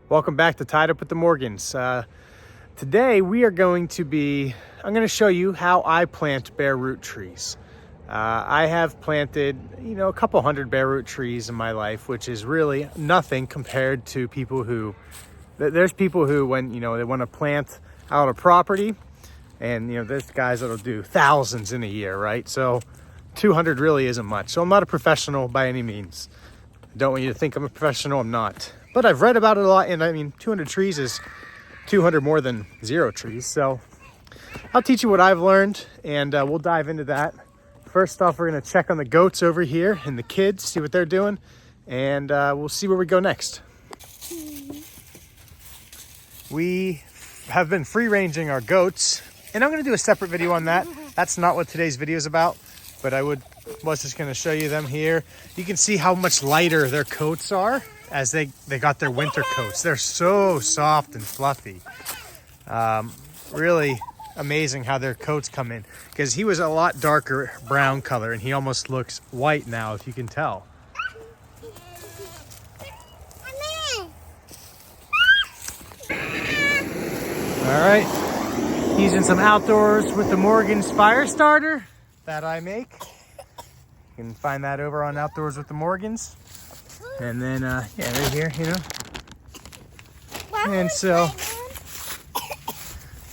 Welcome back to Tied Up with the Morgans. Today we are going to I'm going to show you how I plant bare root trees. I have planted, a couple hundred bare root trees in my life, which is really nothing compared to people who, there's people who when, they want to plant out a property and, there's guys that'll do thousands in a year, right? So 200 really isn't much. So I'm not a professional by any means. I don't want you to think I'm a professional, I'm not. But I've read about it a lot, and 200 trees is 200 more than 0 trees. So I'll teach you what I've learned, and we'll dive into that. First off, we're gonna check on the goats over here and the kids, see what they're doing, and we'll see where we go next. We have been free ranging our goats, and I'm gonna do a separate video on that. That's not what today's video is about, but I was just gonna show you them here. You can see how much lighter their coats are as they got their winter coats. They're so soft and fluffy. Really amazing how their coats come in, because he was a lot darker brown color and he almost looks white now, if you can tell. All right, using some outdoors with the Morgan's fire starter that I make. You can find that over on Outdoors with the Morgans. And then, right here, And so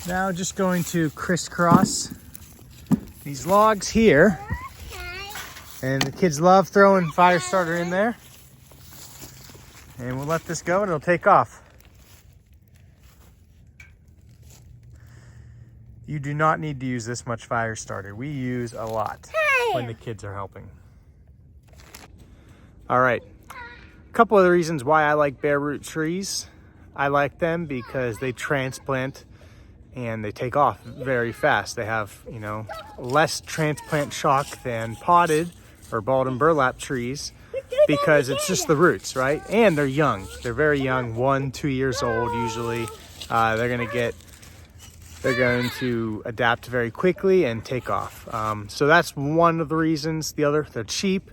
now just going to crisscross these logs here. And the kids love throwing fire starter in there. And we'll let this go and it'll take off. You do not need to use this much fire starter. We use a lot when the kids are helping. All right. Couple of the reasons why I like bare root trees. I like them because they transplant and they take off very fast. They have, less transplant shock than potted or balled and burlap trees because it's just the roots, right? And they're young. They're very young, 1-2 years old usually. They're going to adapt very quickly and take off. So that's one of the reasons. The other, they're cheap.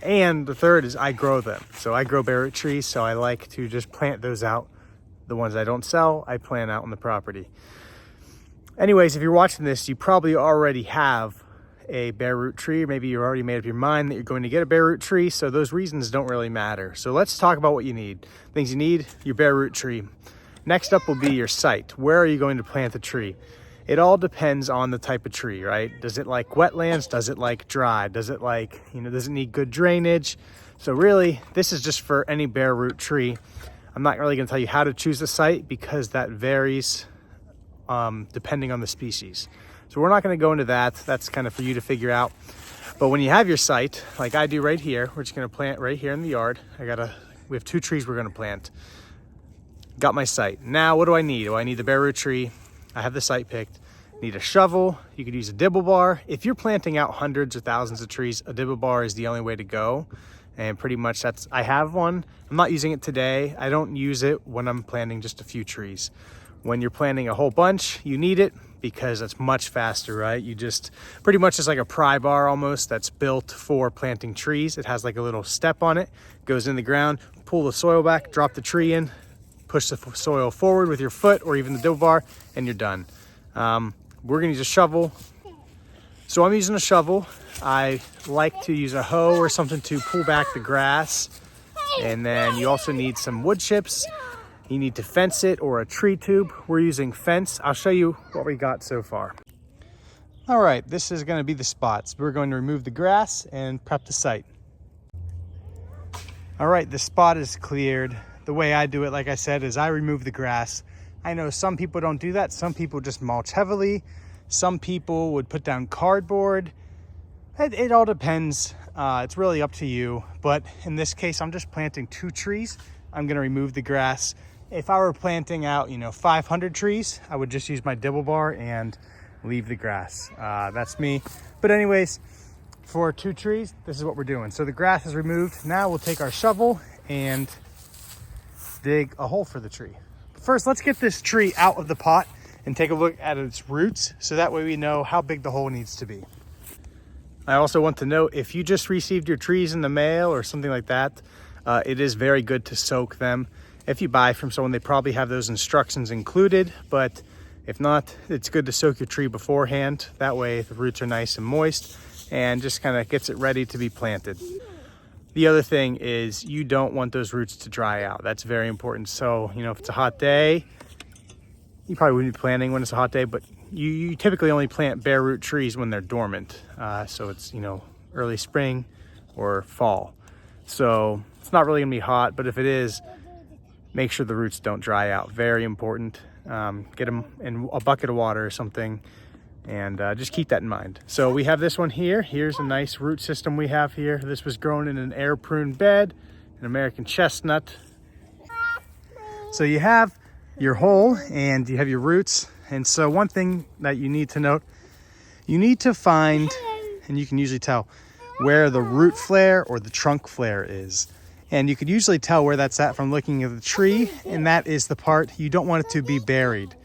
And the third is I grow them. So I grow bare root trees, so I like to just plant those out. The ones I don't sell, I plant out on the property. Anyways, if you're watching this, you probably already have a bare root tree. Maybe you already made up your mind that you're going to get a bare root tree, so those reasons don't really matter. So let's talk about what you need. Things you need, your bare root tree. Next up will be your site. Where are you going to plant the tree? It all depends on the type of tree, right? Does it like wetlands? Does it like dry? Does it like, does it need good drainage? So really, this is just for any bare root tree. I'm not really gonna tell you how to choose the site because that varies depending on the species. So we're not gonna go into that. That's kind of for you to figure out. But when you have your site, like I do right here, we're just gonna plant right here in the yard. We have 2 trees we're gonna plant. Got my site. Now, what do I need? I need the bare root tree. I have the site picked. Need a shovel. You could use a dibble bar. If you're planting out hundreds or thousands of trees, a dibble bar is the only way to go. And pretty much I have one. I'm not using it today. I don't use it when I'm planting just a few trees. When you're planting a whole bunch, you need it because it's much faster, right? You just, pretty much it's like a pry bar almost that's built for planting trees. It has like a little step on it, goes in the ground, pull the soil back, drop the tree in, push the soil forward with your foot or even the dibble bar, and you're done. We're gonna use a shovel. So I'm using a shovel. I like to use a hoe or something to pull back the grass. And then you also need some wood chips. You need to fence it or a tree tube. We're using fence. I'll show you what we got so far. All right, this is gonna be the spots. We're going to remove the grass and prep the site. All right, the spot is cleared. The way I do it, like I said, is I remove the grass. I know some people don't do that. Some people just mulch heavily. Some people would put down cardboard. It all depends. It's really up to you. But in this case, I'm just planting 2 trees. I'm gonna remove the grass. If I were planting out, 500 trees, I would just use my dibble bar and leave the grass. That's me. But anyways, for 2 trees, this is what we're doing. So the grass is removed. Now we'll take our shovel and dig a hole for the tree. First, let's get this tree out of the pot and take a look at its roots so that way we know how big the hole needs to be. I also want to note, if you just received your trees in the mail or something like that, it is very good to soak them. If you buy from someone, they probably have those instructions included, but if not, it's good to soak your tree beforehand. That way the roots are nice and moist and just kind of gets it ready to be planted. The other thing is you don't want those roots to dry out. That's very important. So, you know, if it's a hot day, you probably wouldn't be planting when it's a hot day, but you typically only plant bare root trees when they're dormant. So it's, you know, early spring or fall. So it's not really gonna be hot, but if it is, make sure the roots don't dry out. Very important. Get them in a bucket of water or something, and just keep that in mind. So we have this one here. Here's a nice root system we have here. This was grown in an air pruned bed, an American chestnut. So you have your hole and you have your roots. And so one thing that you need to note, you need to find, and you can usually tell, where the root flare or the trunk flare is. And you could usually tell where that's at from looking at the tree, and that is the part you don't want it to be buried.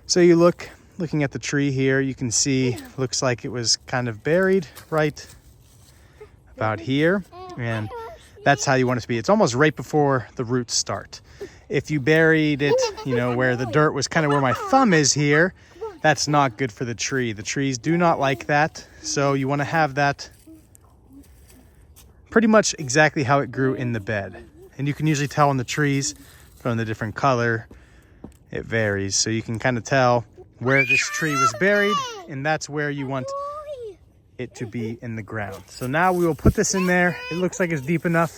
So you looking at the tree here, you can see, looks like it was kind of buried right about here, and that's how you want it to be. It's almost right before the roots start. If you buried it, you know, where the dirt was kind of where my thumb is here, that's not good for the tree. The trees do not like that, so you want to have that pretty much exactly how it grew in the bed. And you can usually tell in the trees from the different color, it varies. So you can kind of tell where this tree was buried, and that's where you want it to be in the ground. So now we will put this in there. It looks like it's deep enough.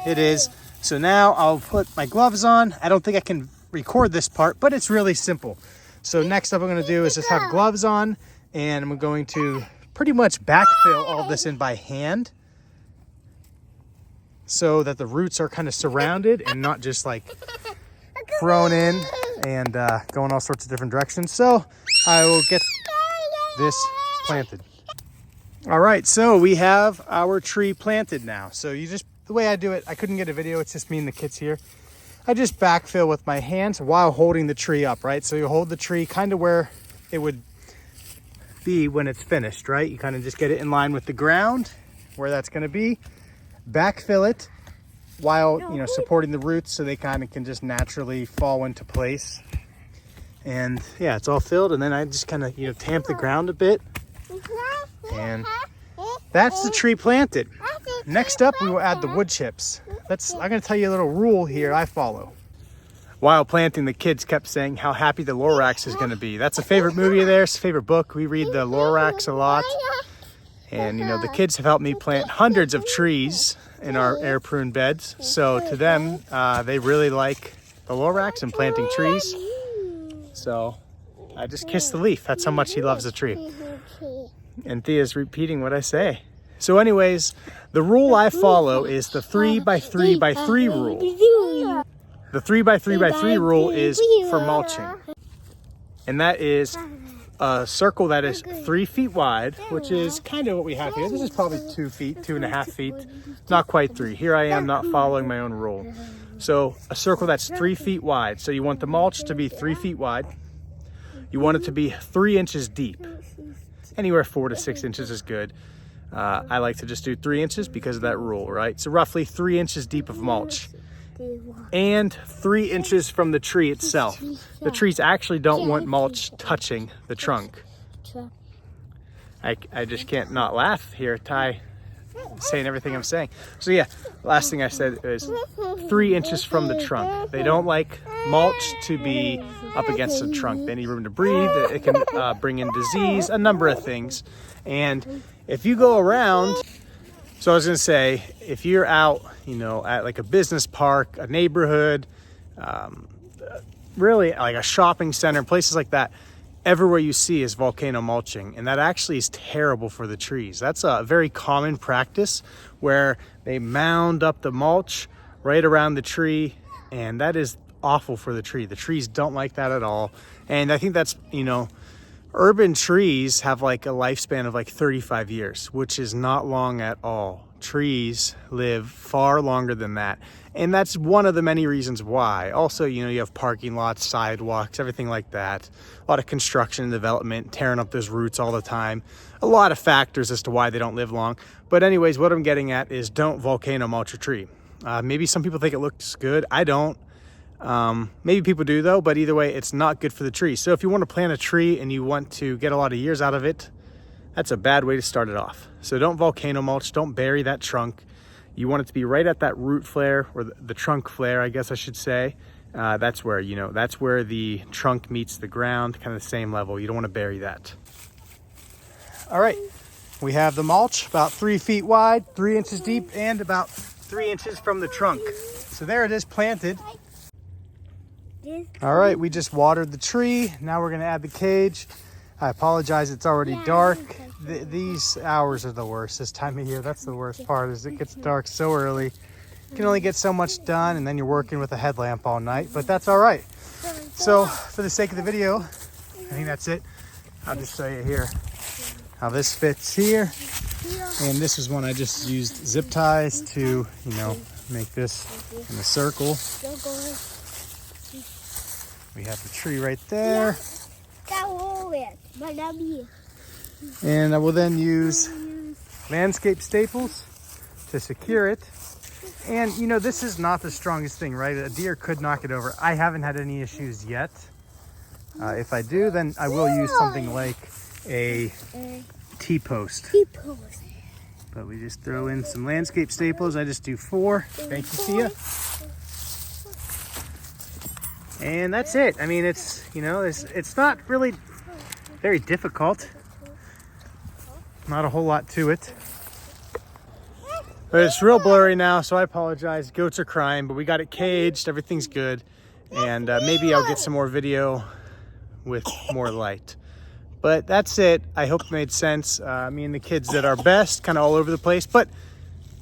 It is. So now I'll put my gloves on. I don't think I can record this part, but it's really simple. So next up I'm going to do is just have gloves on, and I'm going to pretty much backfill all this in by hand so that the roots are kind of surrounded and not just like thrown in and going all sorts of different directions. So I will get this planted. All right, so we have our tree planted now. So the way I do it, I couldn't get a video, it's just me and the kids here. I just backfill with my hands while holding the tree up, right? So you hold the tree kind of where it would be when it's finished, right? You kind of just get it in line with the ground where that's going to be. Backfill it while, you know, supporting the roots so they kind of can just naturally fall into place. And yeah, it's all filled, and then I just kind of, you know, tamp the ground a bit, and that's the tree planted. Next up, we will add the wood chips. I'm going to tell you a little rule here I follow. While planting, the kids kept saying how happy the Lorax is going to be. That's a favorite movie of theirs, favorite book. We read the Lorax a lot. And, you know, the kids have helped me plant hundreds of trees in our air pruned beds. So to them, they really like the Lorax and planting trees. So I just kissed the leaf. That's how much he loves the tree. And Thea's repeating what I say. So anyways, the rule I follow is the 3x3x3 rule. The 3x3x3 rule is for mulching. And that is a circle that is 3 feet wide, which is kind of what we have here. This is probably 2 feet, 2.5 feet, not quite 3. Here I am not following my own rule. So a circle that's 3 feet wide. So you want the mulch to be 3 feet wide. You want it to be 3 inches deep. Anywhere 4 to 6 inches is good. I like to just do 3 inches because of that rule, right? So roughly 3 inches deep of mulch. And 3 inches from the tree itself. The trees actually don't want mulch touching the trunk. I just can't not laugh here, Ty saying everything I'm saying. So yeah, last thing I said is 3 inches from the trunk. They don't like mulch to be up against the trunk. They need room to breathe. It can bring in disease, a number of things. And if you go around, so I was gonna say, if you're out, you know, at like a business park, a neighborhood, really like a shopping center, places like that, everywhere you see is volcano mulching, and that actually is terrible for the trees. That's a very common practice where they mound up the mulch right around the tree, and that is awful for the tree. The trees don't like that at all. And I think that's, you know, urban trees have like a lifespan of like 35 years, which is not long at all. Trees live far longer than that. And that's one of the many reasons why. Also, you know, you have parking lots, sidewalks, everything like that. A lot of construction and development, tearing up those roots all the time. A lot of factors as to why they don't live long. But anyways, what I'm getting at is don't volcano mulch a tree. Maybe some people think it looks good. I don't. Maybe people do though, but either way, it's not good for the tree. So if you want to plant a tree and you want to get a lot of years out of it, that's a bad way to start it off. So don't volcano mulch, don't bury that trunk. You want it to be right at that root flare, or the trunk flare, I guess I should say. That's where, that's where the trunk meets the ground, kind of the same level. You don't want to bury that. All right, we have the mulch about 3 feet wide, 3 inches deep, and about 3 inches from the trunk. So there it is, planted. All right, we just watered the tree. Now we're gonna add the cage. I apologize, it's already dark. These hours are the worst this time of year. That's the worst part, is it gets dark so early. You can only get so much done, and then you're working with a headlamp all night, but that's all right. So for the sake of the video, I think that's it. I'll just show you here how this fits here. And this is one I just used zip ties to, make this in a circle. We have the tree right there. And I will then use landscape staples to secure it. And this is not the strongest thing, right? A deer could knock it over. I haven't had any issues yet. If I do, then I will use something like a T-post. But we just throw in some landscape staples. I just do 4. Thank you, Sia. And that's it. I mean, it's not really very difficult. Not a whole lot to it. But it's real blurry now, so I apologize. Goats are crying, but we got it caged. Everything's good. And maybe I'll get some more video with more light. But that's it. I hope it made sense. Me and the kids did our best, kind of all over the place, but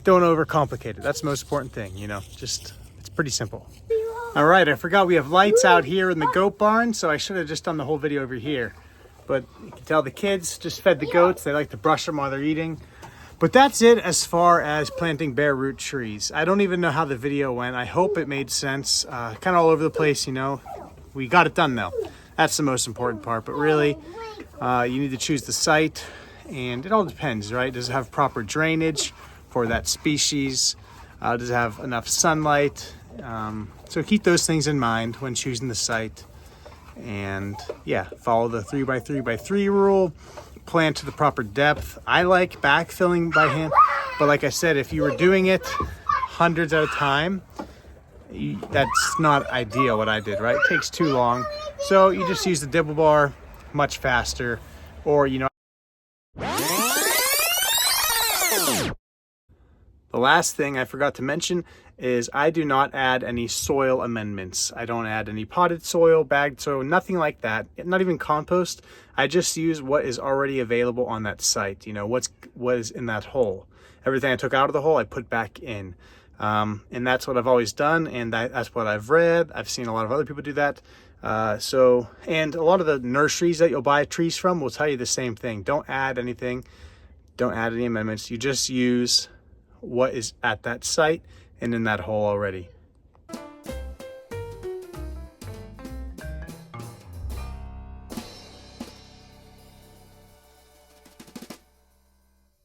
don't overcomplicate it. That's the most important thing, just, it's pretty simple. All right, I forgot we have lights out here in the goat barn, so I should have just done the whole video over here. But you can tell the kids just fed the goats. They like to brush them while they're eating. But that's it as far as planting bare root trees. I don't even know how the video went. I hope it made sense. Kind of all over the place, We got it done though. That's the most important part. But really, you need to choose the site, and it all depends, right? Does it have proper drainage for that species? Does it have enough sunlight? So keep those things in mind when choosing the site. And yeah, follow the 3x3x3 rule. Plant to the proper depth. I like backfilling by hand, but like I said, if you were doing it hundreds at a time, that's not ideal what I did, right? It takes too long. So you just use the dibble bar much faster, or the last thing I forgot to mention is I do not add any soil amendments. I don't add any potted soil, bagged soil, nothing like that. Not even compost. I just use what is already available on that site. What is in that hole. Everything I took out of the hole, I put back in. And that's what I've always done, and that's what I've read. I've seen a lot of other people do that. And a lot of the nurseries that you'll buy trees from will tell you the same thing. Don't add anything. Don't add any amendments. You just use what is at that site and in that hole already.